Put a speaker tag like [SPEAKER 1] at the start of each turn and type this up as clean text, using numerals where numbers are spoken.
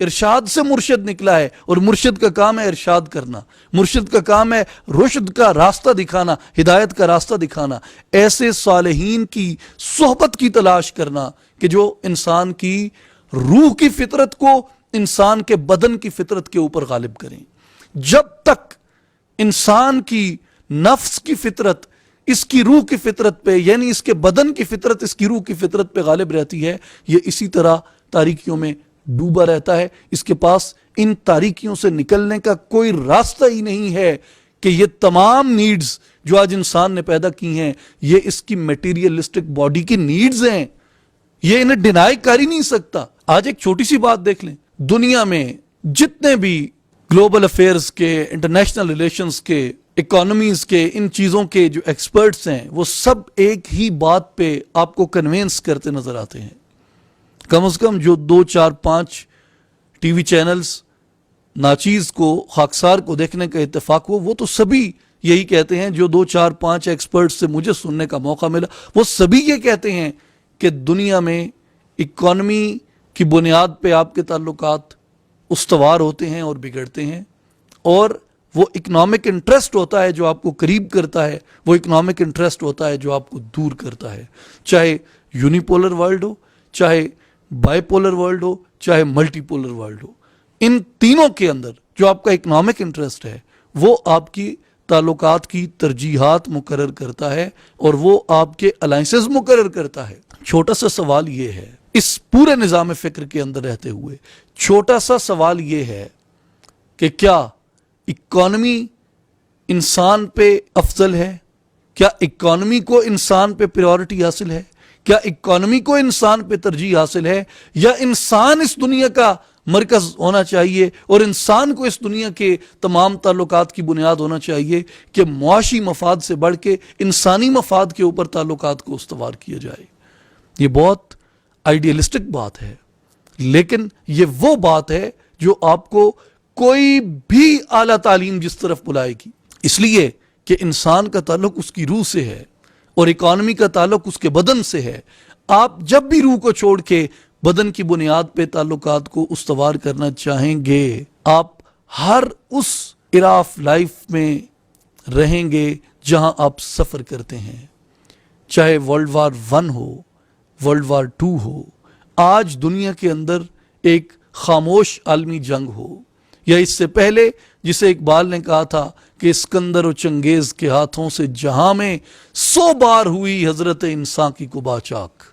[SPEAKER 1] इरशाद से मुर्शिद निकला है, और मुर्शिद का काम है इरशाद करना, मुर्शिद का काम है रुश्द का रास्ता दिखाना, हिदायत का रास्ता दिखाना। ऐसे सालेहीन की सोहबत की तलाश करना कि जो इंसान की रूह की फितरत को इंसान के बदन की फितरत के ऊपर गालिब करें। जब तक इंसान की नफ्स की फितरत इसकी रूह की फितरत पे, यानी इसके बदन की फितरत इसकी रूह की फितरत पे गालिब रहती है, ये इसी तरह तारीकियों में डूबा रहता है। इसके पास इन तारीकियों से निकलने का कोई रास्ता ही नहीं है कि ये तमाम नीड्स जो आज इंसान ने पैदा की हैं, ये इसकी मटेरियलिस्टिक बॉडी की नीड्स हैं, ये इन्हें डिनाई कर ही नहीं सकता। आज एक छोटी सी बात देख लें, दुनिया में जितने भी ग्लोबल अफेयर्स के, इंटरनेशनल रिलेशंस के, इकोनॉमीज के, इन चीजों के जो एक्सपर्ट्स हैं, वो सब एक ही बात पे आपको कन्विंस करते नजर आते हैं। कम से कम जो 2, 4, 5 टीवी चैनल्स नाचीज को, खाकसार को देखने का इत्तेफाक हो, वो तो सभी यही कहते हैं, जो 2, 4, 5 एक्सपर्ट्स से मुझे सुनने का मौका मिला, वो सभी ये कहते हैं कि दुनिया में इकोनॉमी की बुनियाद पे आपके ताल्लुकात उस्तवार होते हैं और बिगड़ते हैं, और वो इकोनॉमिक इंटरेस्ट होता है जो आपको करीब करता है, वो इकोनॉमिक इंटरेस्ट होता है जो आपको दूर करता है। चाहे यूनिपोलर वर्ल्ड हो, चाहे बाइपोलर वर्ल्ड हो, चाहे मल्टीपोलर वर्ल्ड हो, इन तीनों के अंदर जो आपका इकोनॉमिक इंटरेस्ट है वो आपकी ताल्लुकात की तरजीहात मुकर्रर करता है और वो आपके अलाइंसेस मुकर्रर करता है। छोटा सा सवाल ये है, इस पूरे निज़ाम फ़िक्र के अंदर रहते हुए छोटा सा सवाल ये है कि क्या इकोनॉमी इंसान पे अफजल है? क्या इकोनॉमी को इंसान पे प्रायोरिटी हासिल है? क्या इकोनॉमी को इंसान पे तरजीह हासिल है, या इंसान इस दुनिया का मरकज होना चाहिए और इंसान को इस दुनिया के तमाम ताल्लुकात की बुनियाद होना चाहिए कि मुआशी मफाद से बढ़ के इंसानी मफाद के ऊपर ताल्लुकात को उस्तवार किया जाए? ये बहुत आइडियलिस्टिक बात है, लेकिन ये वो बात है जो आपको कोई भी आला तालीम जिस तरफ बुलाएगी, इसलिए कि इंसान का ताल्लुक उसकी रूह से है और इकॉनमी का ताल्लुक उसके बदन से है। आप जब भी रूह को छोड़ के बदन की बुनियाद पे ताल्लुकात को उस्तवार करना चाहेंगे, आप हर उस एरा ऑफ लाइफ में रहेंगे जहां आप सफर करते हैं, चाहे वर्ल्ड वार 1 हो, वर्ल्ड वार 2 हो, आज दुनिया के अंदर एक खामोश आलमी जंग हो, या इससे पहले जिसे इकबाल ने कहा था कि सिकंदर और चंगेज के हाथों से जहां में 100 बार हुई हजरत इंसान की कुबा चाक।